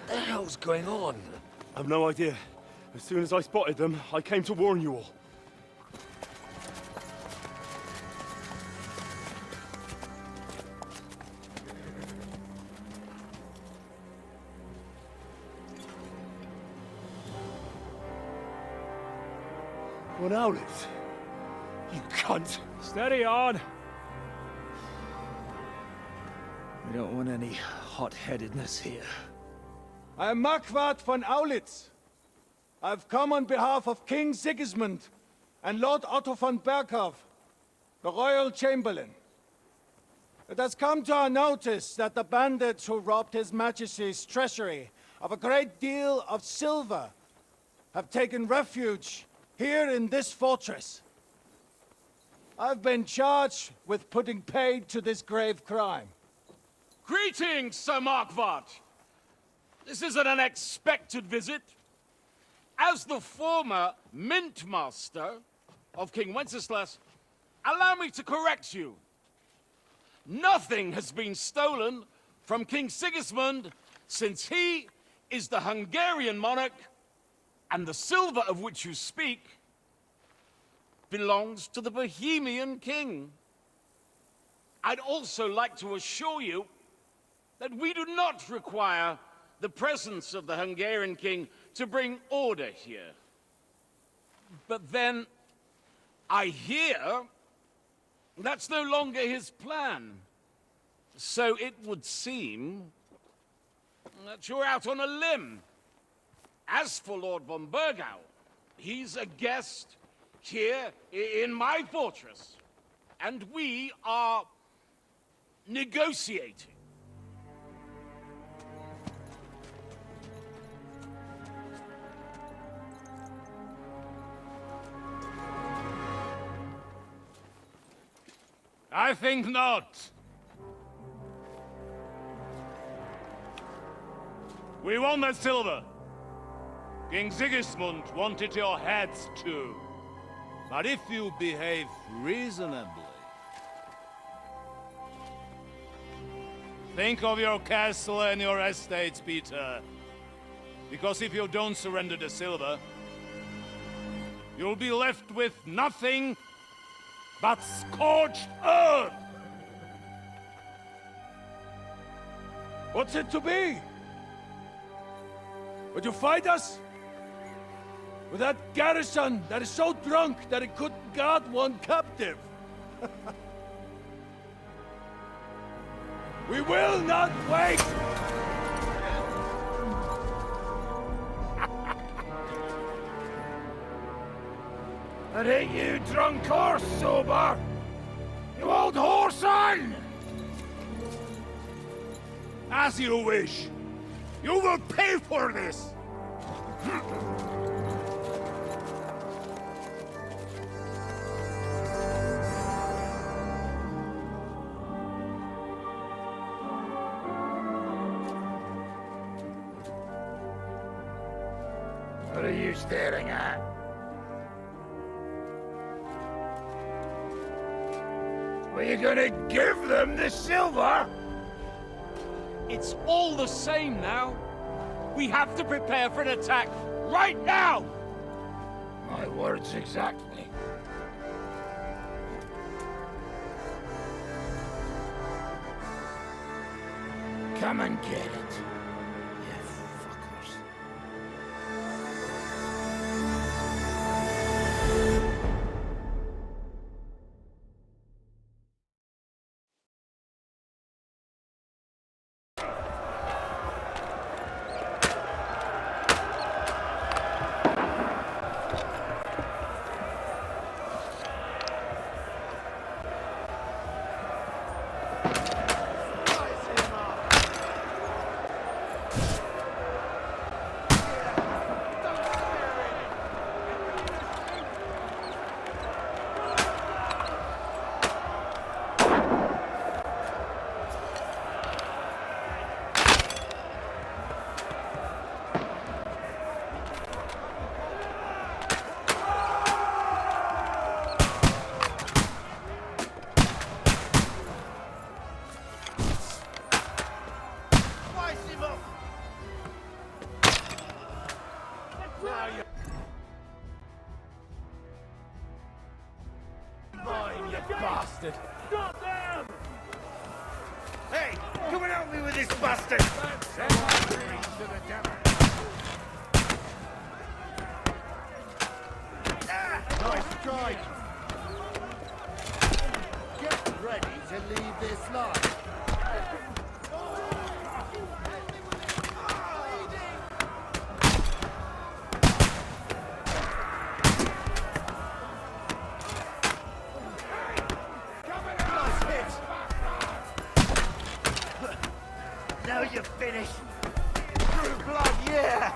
the hell's going on? I've no idea. As soon as I spotted them, I came to warn you all. What out it? You cunt! Steady on! We don't want any hot-headedness here. I am Marquardt von Aulitz. I've come on behalf of King Sigismund and Lord Otto von Berghoff, the Royal Chamberlain. It has come to our notice that the bandits who robbed His Majesty's treasury of a great deal of silver have taken refuge here in this fortress. I've been charged with putting paid to this grave crime. Greetings, Sir Marquardt. This is an unexpected visit. As the former Mint Master of King Wenceslas, allow me to correct you. Nothing has been stolen from King Sigismund since he is the Hungarian monarch, and the silver of which you speak belongs to the Bohemian king. I'd also like to assure you that we do not require the presence of the Hungarian king to bring order here. But then, I hear that's no longer his plan. So it would seem that you're out on a limb. As for Lord von Bergau, he's a guest here in my fortress, and we are negotiating. I think not. We want that silver. King Sigismund wanted your heads too. But if you behave reasonably... Think of your castle and your estates, Peter. Because if you don't surrender the silver, you'll be left with nothing but scorched earth! What's it to be? Would you fight us? With that garrison that is so drunk that it couldn't guard one captive? We will not wait! That ain't you drunk or sober, you old whoreson! As you wish. You will pay for this! What are you staring at? Were you gonna give them the silver? It's all the same now. We have to prepare for an attack right now! My words exactly. Come and get it, you fuckers. bastard! Got them! Hey, come and help me with this bastard! Nice strike. Get ready to leave this life. Now you're finished! True blood, yeah!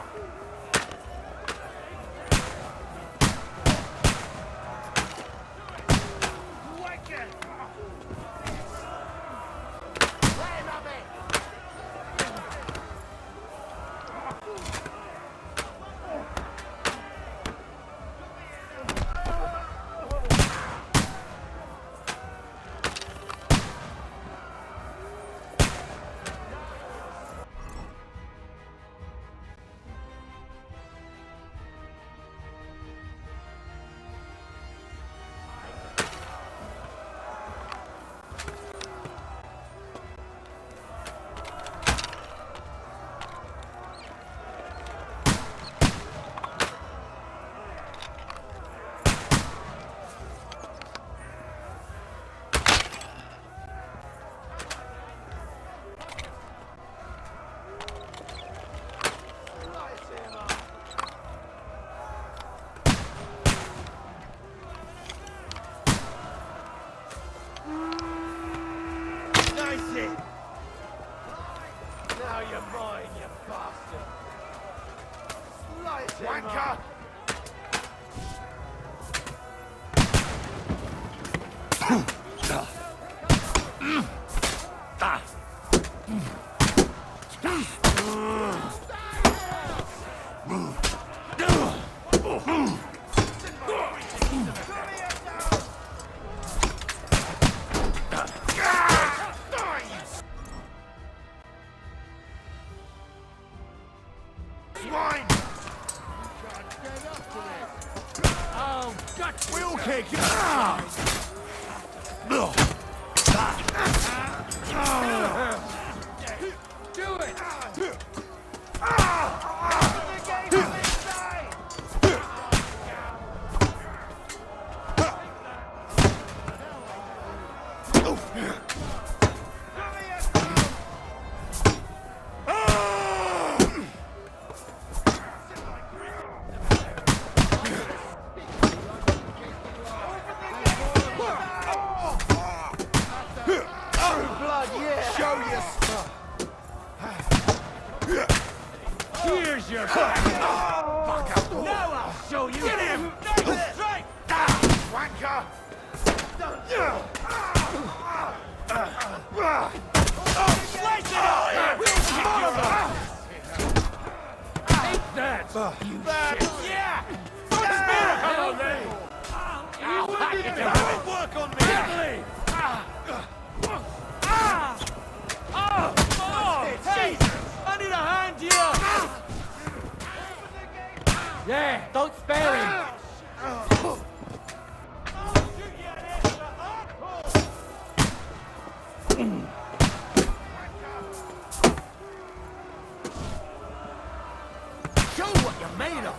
Now you're mine, you bastard! Slice him Wanker! Swine! Oh, gut wheel kick! Do it! Here's your back! Fuck up! Now I'll show you! Get him! Strike! Wanker! Slice it up! Take that! You shit! Yeah! Come on, then! Don't work on me! Quickly! Hey! I need a hand here! Yeah, don't spare him! Show what you're made of!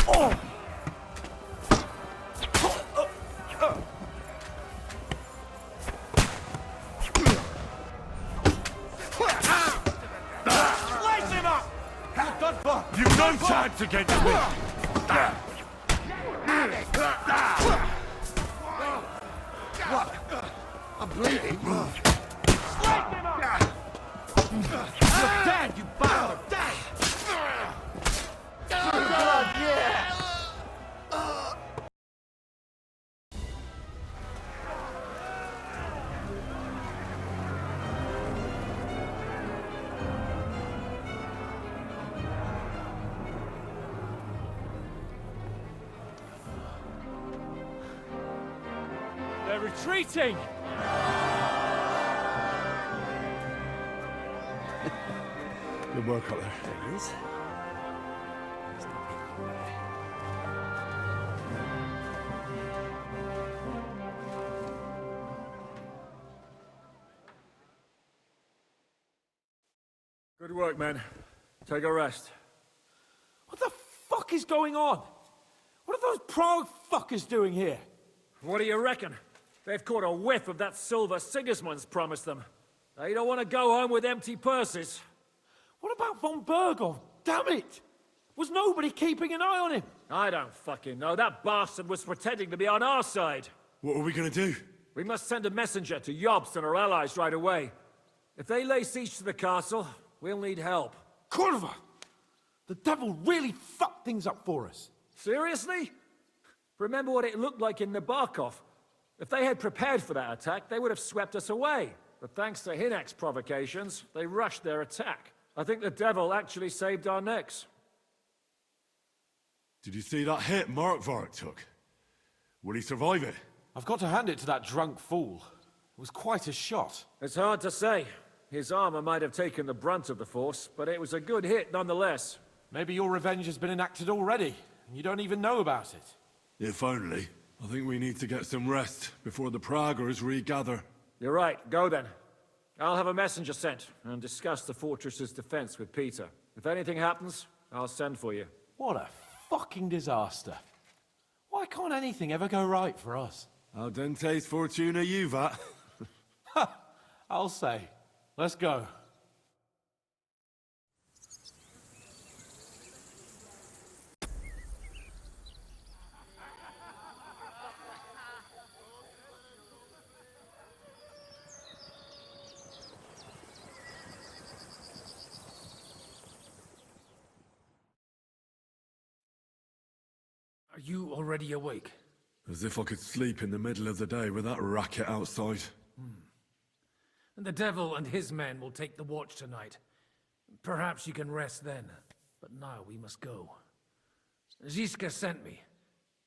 Oh! You've no chance against me! What? I'm bleeding. You're dead, you bastard! Dead! Blood, yeah! They're retreating! Good work up there. There he is. Good work, men. Take a rest. What the fuck is going on? What are those Prague fuckers doing here? What do you reckon? They've caught a whiff of that silver Sigismund's promised them. They don't want to go home with empty purses. What about von Bergov? Damn it! Was nobody keeping an eye on him? I don't fucking know. That bastard was pretending to be on our side. What are we gonna do? We must send a messenger to Jobst and our allies right away. If they lay siege to the castle, we'll need help. Kurva! The devil really fucked things up for us. Seriously? Remember what it looked like in Nabokov. If they had prepared for that attack, they would have swept us away. But thanks to Hinek's provocations, they rushed their attack. I think the devil actually saved our necks. Did you see that hit Markvark took? Will he survive it? I've got to hand it to that drunk fool. It was quite a shot. It's hard to say. His armor might have taken the brunt of the force, but it was a good hit nonetheless. Maybe your revenge has been enacted already, and you don't even know about it. If only. I think we need to get some rest before the Praggers regather. You're right. Go then. I'll have a messenger sent and discuss the fortress's defense with Peter. If anything happens, I'll send for you. What a fucking disaster. Why can't anything ever go right for us? Al dente's fortuna juvat. Ha! I'll say. Let's go. Are you already awake? As if I could sleep in the middle of the day with that racket outside. And the devil and his men will take the watch tonight. Perhaps you can rest then. But now we must go. Ziska sent me.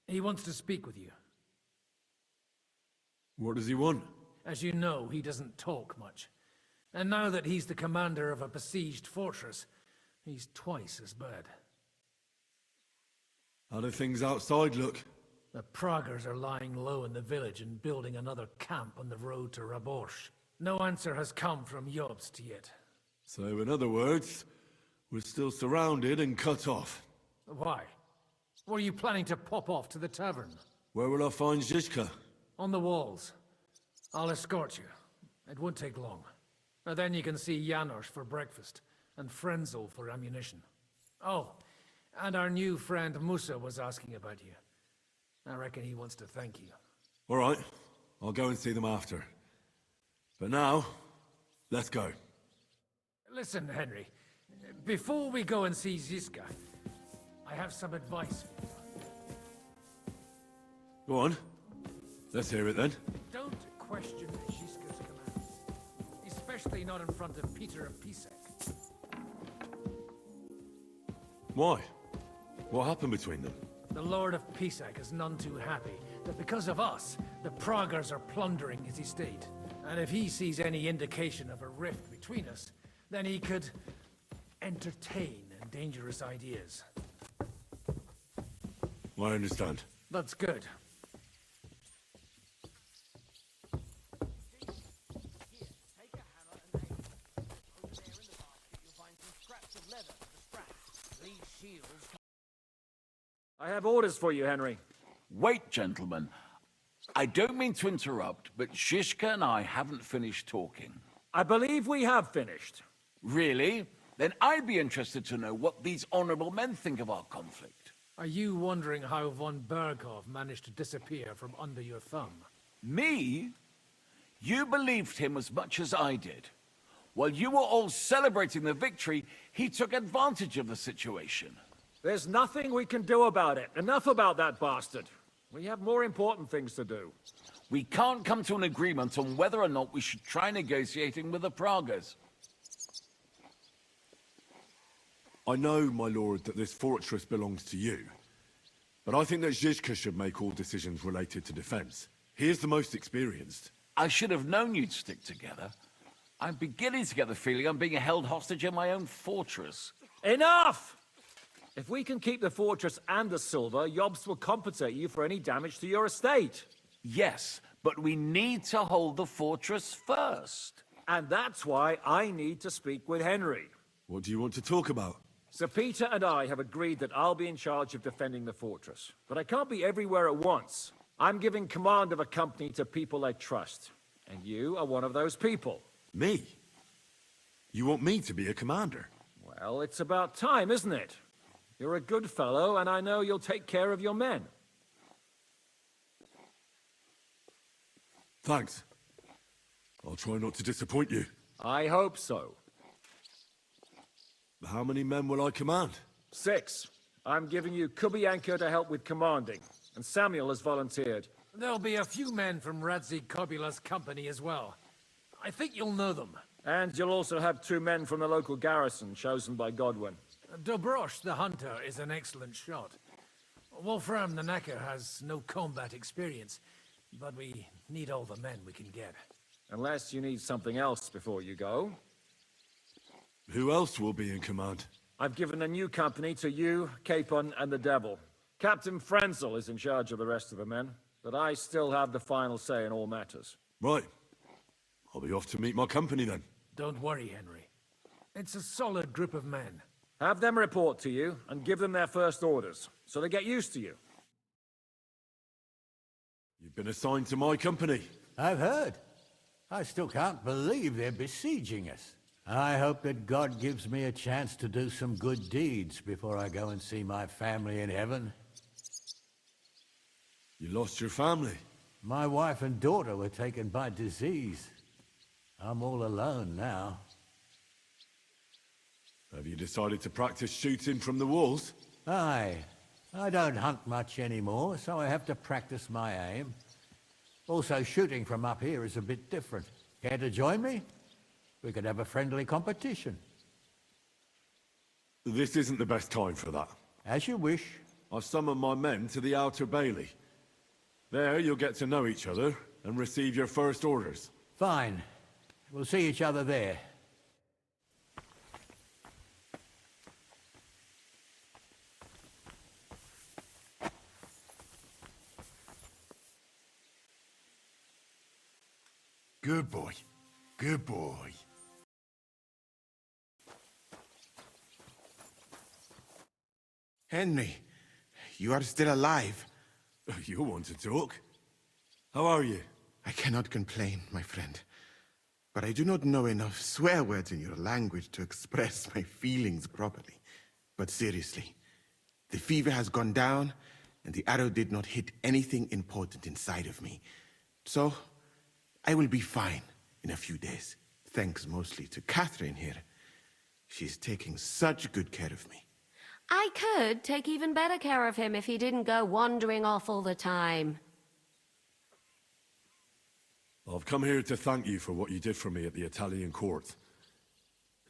He wants to speak with you. What does he want? As you know, he doesn't talk much. And now that he's the commander of a besieged fortress, he's twice as bad. How do things outside look? The Praggers are lying low in the village and building another camp on the road to Raborsh. No answer has come from Jobst yet. So, in other words, we're still surrounded and cut off. Why? Were you planning to pop off to the tavern? Where will I find Zizka? On the walls. I'll escort you. It won't take long. And then you can see Janos for breakfast, and Frenzel for ammunition. Oh, and our new friend Musa was asking about you. I reckon he wants to thank you. All right, I'll go and see them after. But now, let's go. Listen, Henry. Before we go and see Ziska, I have some advice for you. Go on. Let's hear it then. Don't question Ziska's commands. Especially not in front of Peter of Pisek. Why? What happened between them? The Lord of Pisek is none too happy that because of us, the Praggers are plundering his estate. And if he sees any indication of a rift between us, then he could entertain dangerous ideas. I understand. That's good. I have orders for you, Henry. Wait, gentlemen. I don't mean to interrupt, but Zizka and I haven't finished talking. I believe we have finished. Really? Then I'd be interested to know what these honorable men think of our conflict. Are you wondering how von Berghoff managed to disappear from under your thumb? Me? You believed him as much as I did. While you were all celebrating the victory, he took advantage of the situation. There's nothing we can do about it. Enough about that bastard. We have more important things to do. We can't come to an agreement on whether or not we should try negotiating with the Praggers. I know, my lord, that this fortress belongs to you. But I think that Zizka should make all decisions related to defense. He is the most experienced. I should have known you'd stick together. I'm beginning to get the feeling I'm being held hostage in my own fortress. Enough! If we can keep the fortress and the silver, Jobst will compensate you for any damage to your estate. Yes, but we need to hold the fortress first. And that's why I need to speak with Henry. What do you want to talk about? Sir Peter and I have agreed that I'll be in charge of defending the fortress. But I can't be everywhere at once. I'm giving command of a company to people I trust. And you are one of those people. Me? You want me to be a commander? Well, it's about time, isn't it? You're a good fellow, and I know you'll take care of your men. Thanks. I'll try not to disappoint you. I hope so. How many men will I command? 6. I'm giving you Kubianka to help with commanding, and Samuel has volunteered. There'll be a few men from Radzi Kobula's company as well. I think you'll know them. And you'll also have 2 men from the local garrison, chosen by Godwin. Dobrosh, the hunter, is an excellent shot. Wolfram the Knacker has no combat experience, but we need all the men we can get. Unless you need something else before you go. Who else will be in command? I've given a new company to you, Capon, and the Devil. Captain Frenzel is in charge of the rest of the men, but I still have the final say in all matters. Right. I'll be off to meet my company then. Don't worry, Henry. It's a solid group of men. Have them report to you, and give them their first orders, so they get used to you. You've been assigned to my company. I've heard. I still can't believe they're besieging us. I hope that God gives me a chance to do some good deeds before I go and see my family in heaven. You lost your family. My wife and daughter were taken by disease. I'm all alone now. Have you decided to practice shooting from the walls? Aye. I don't hunt much anymore, so I have to practice my aim. Also, shooting from up here is a bit different. Care to join me? We could have a friendly competition. This isn't the best time for that. As you wish. I've summoned my men to the Outer Bailey. There you'll get to know each other and receive your first orders. Fine. We'll see each other there. Good boy. Good boy. Henry, you are still alive. You want to talk? How are you? I cannot complain, my friend. But I do not know enough swear words in your language to express my feelings properly. But seriously, the fever has gone down, and the arrow did not hit anything important inside of me. So, I will be fine in a few days. Thanks mostly to Catherine here. She's taking such good care of me. I could take even better care of him if he didn't go wandering off all the time. I've come here to thank you for what you did for me at the Italian court.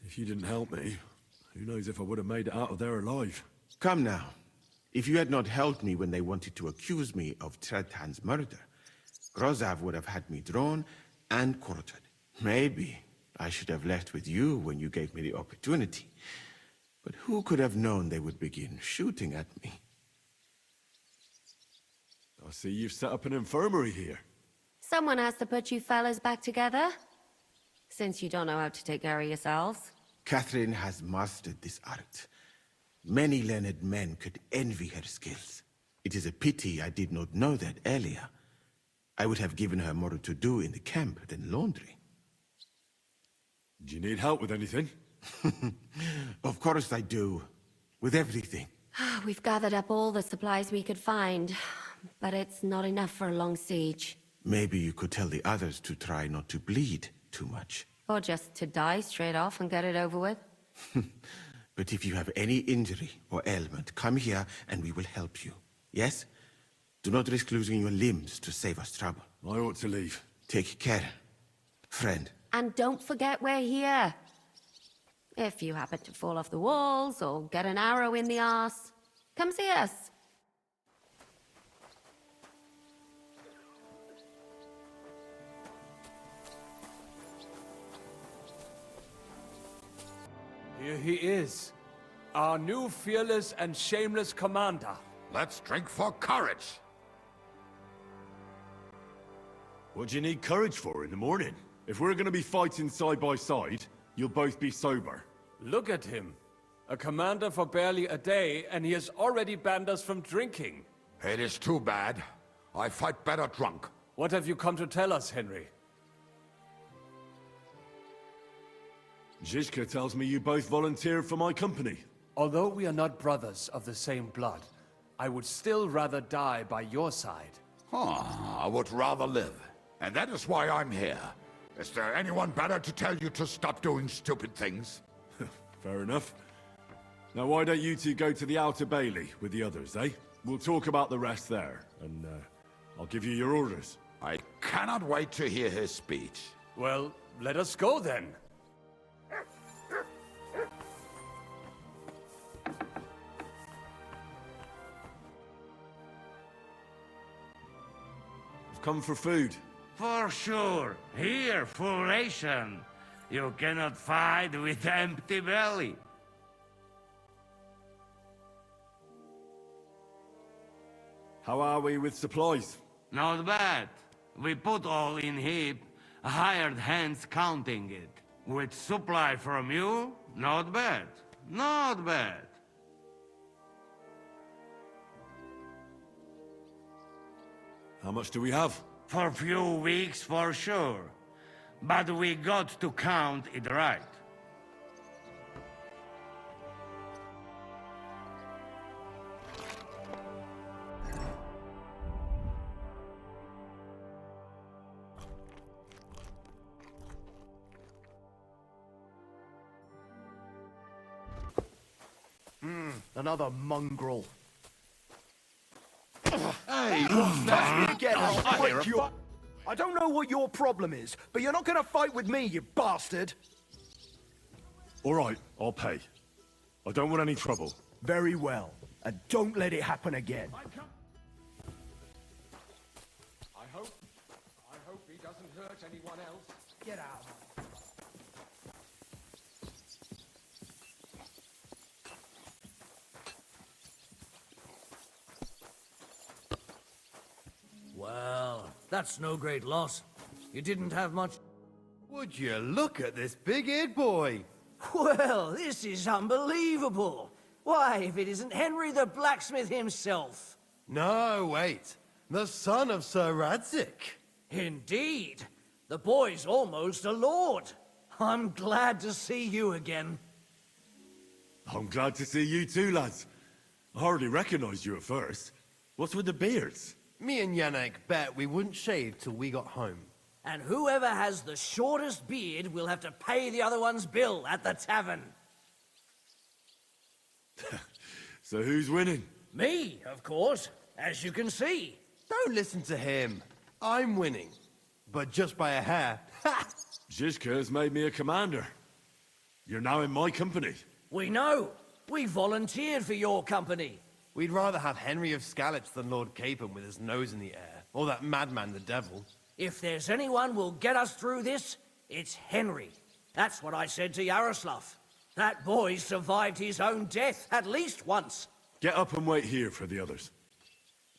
If you didn't help me, who knows if I would have made it out of there alive. Come now. If you had not helped me when they wanted to accuse me of Tretan's murder, Grozav would have had me drawn and quartered. Maybe I should have left with you when you gave me the opportunity. But who could have known they would begin shooting at me? I see you've set up an infirmary here. Someone has to put you fellas back together. Since you don't know how to take care of yourselves. Catherine has mastered this art. Many learned men could envy her skills. It is a pity I did not know that earlier. I would have given her more to do in the camp than laundry. Do you need help with anything? Of course I do. With everything. We've gathered up all the supplies we could find, but it's not enough for a long siege. Maybe you could tell the others to try not to bleed too much. Or just to die straight off and get it over with. But if you have any injury or ailment, come here and we will help you. Yes? Do not risk losing your limbs to save us trouble. I ought to leave. Take care, friend. And don't forget we're here. If you happen to fall off the walls or get an arrow in the arse, come see us. Here he is, our new fearless and shameless commander. Let's drink for courage. What do you need courage for in the morning? If we're gonna be fighting side by side, you'll both be sober. Look at him. A commander for barely a day, and he has already banned us from drinking. It is too bad. I fight better drunk. What have you come to tell us, Henry? Zizka tells me you both volunteered for my company. Although we are not brothers of the same blood, I would still rather die by your side. I would rather live. And that is why I'm here. Is there anyone better to tell you to stop doing stupid things? Fair enough. Now why don't you two go to the Outer Bailey with the others, eh? We'll talk about the rest there, and I'll give you your orders. I cannot wait to hear his speech. Well, let us go then. I've come for food. For sure. Here, full ration. You cannot fight with empty belly. How are we with supplies? Not bad. We put all in heap, hired hands counting it. With supply from you, not bad. Not bad. How much do we have? For few weeks, for sure. But we got to count it right. Another mongrel. Hey, what's that? Again, I'll break you. I don't know what your problem is, but you're not gonna fight with me, you bastard! All right, I'll pay. I don't want any trouble. Very well. And don't let it happen again. I hope he doesn't hurt anyone else. Get out. Well, that's no great loss. You didn't have much... Would you look at this big-eared boy? Well, this is unbelievable. Why, if it isn't Henry the blacksmith himself. No, wait. The son of Sir Radzik. Indeed. The boy's almost a lord. I'm glad to see you again. I'm glad to see you too, lads. I hardly recognized you at first. What's with the beards? Me and Yannick bet we wouldn't shave till we got home. And whoever has the shortest beard will have to pay the other one's bill at the tavern. So who's winning? Me, of course, as you can see. Don't listen to him. I'm winning. But just by a hair. Zizka has made me a commander. You're now in my company. We know. We volunteered for your company. We'd rather have Henry of Scallops than Lord Capon with his nose in the air. Or that madman, the devil. If there's anyone who'll get us through this, it's Henry. That's what I said to Yaroslav. That boy survived his own death at least once. Get up and wait here for the others.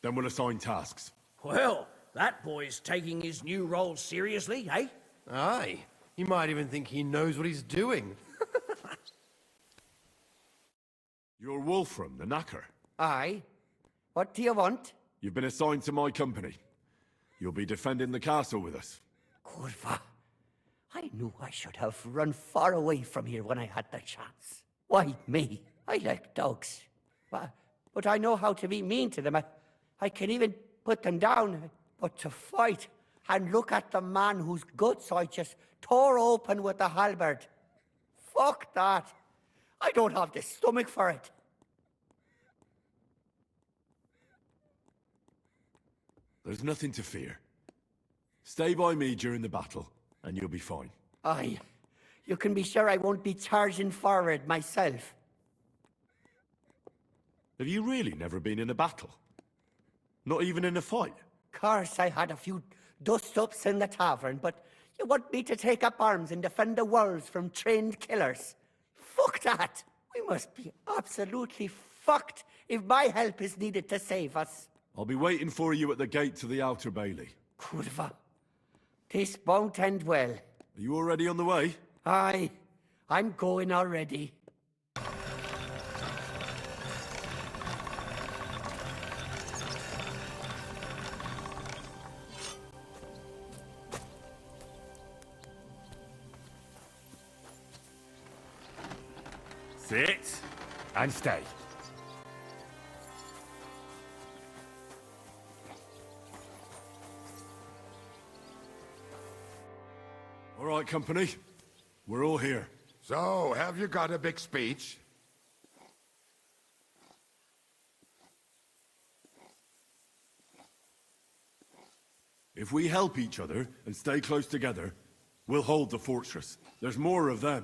Then we'll assign tasks. Well, that boy's taking his new role seriously, eh? Aye. You might even think he knows what he's doing. You're Wolfram, the knacker. Aye. What do you want? You've been assigned to my company. You'll be defending the castle with us. Kurva. I knew I should have run far away from here when I had the chance. Why me? I like dogs. But I know how to be mean to them. I can even put them down. But to fight and look at the man whose guts I just tore open with the halberd. Fuck that. I don't have the stomach for it. There's nothing to fear. Stay by me during the battle, and you'll be fine. Aye. You can be sure I won't be charging forward myself. Have you really never been in a battle? Not even in a fight? Course, I had a few dust-ups in the tavern, but you want me to take up arms and defend the walls from trained killers? Fuck that! We must be absolutely fucked if my help is needed to save us. I'll be waiting for you at the gate to the Outer Bailey. Kurva. This won't end well. Are you already on the way? Aye. I'm going already. Sit and stay. All right, company. We're all here. So, have you got a big speech? If we help each other and stay close together, we'll hold the fortress. There's more of them.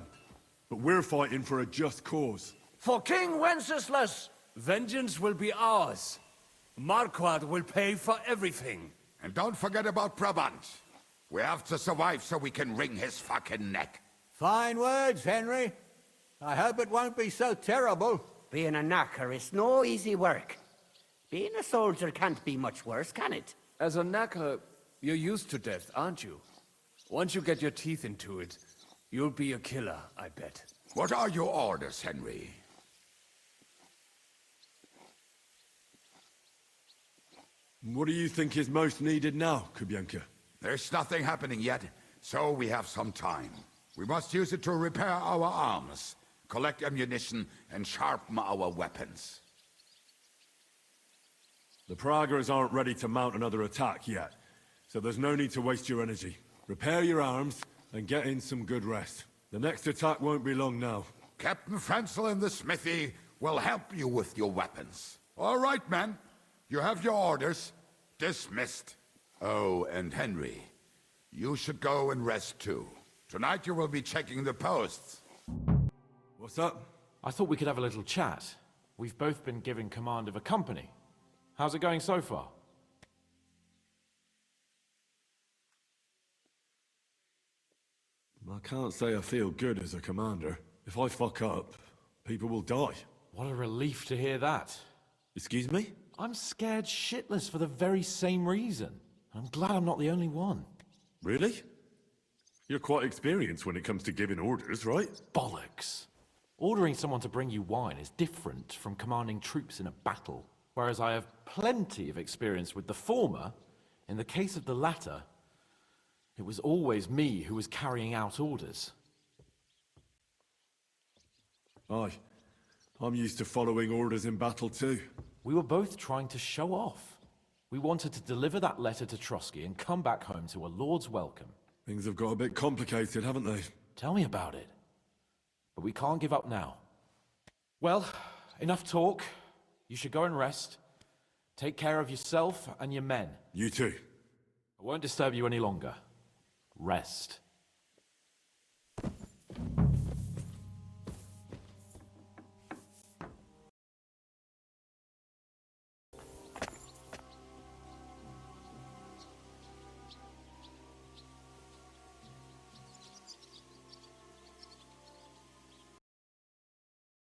But we're fighting for a just cause. For King Wenceslas! Vengeance will be ours. Marquardt will pay for everything. And don't forget about Brabant. We have to survive so we can wring his fucking neck. Fine words, Henry. I hope it won't be so terrible. Being a knacker is no easy work. Being a soldier can't be much worse, can it? As a knacker, you're used to death, aren't you? Once you get your teeth into it, you'll be a killer, I bet. What are your orders, Henry? What do you think is most needed now, Kubienka? There's nothing happening yet, so we have some time. We must use it to repair our arms, collect ammunition, and sharpen our weapons. The Praguers aren't ready to mount another attack yet, so there's no need to waste your energy. Repair your arms, and get in some good rest. The next attack won't be long now. Captain Frenzel in the smithy will help you with your weapons. All right, men. You have your orders. Dismissed. Oh, and Henry, you should go and rest too. Tonight you will be checking the posts. What's up? I thought we could have a little chat. We've both been given command of a company. How's it going so far? I can't say I feel good as a commander. If I fuck up, people will die. What a relief to hear that. Excuse me? I'm scared shitless for the very same reason. I'm glad I'm not the only one. Really? You're quite experienced when it comes to giving orders, right? Bollocks. Ordering someone to bring you wine is different from commanding troops in a battle. Whereas I have plenty of experience with the former, in the case of the latter, it was always me who was carrying out orders. Aye. I'm used to following orders in battle too. We were both trying to show off. We wanted to deliver that letter to Trotsky and come back home to a lord's welcome. Things have got a bit complicated, haven't they? Tell me about it. But we can't give up now. Well, enough talk. You should go and rest. Take care of yourself and your men. You too. I won't disturb you any longer. Rest.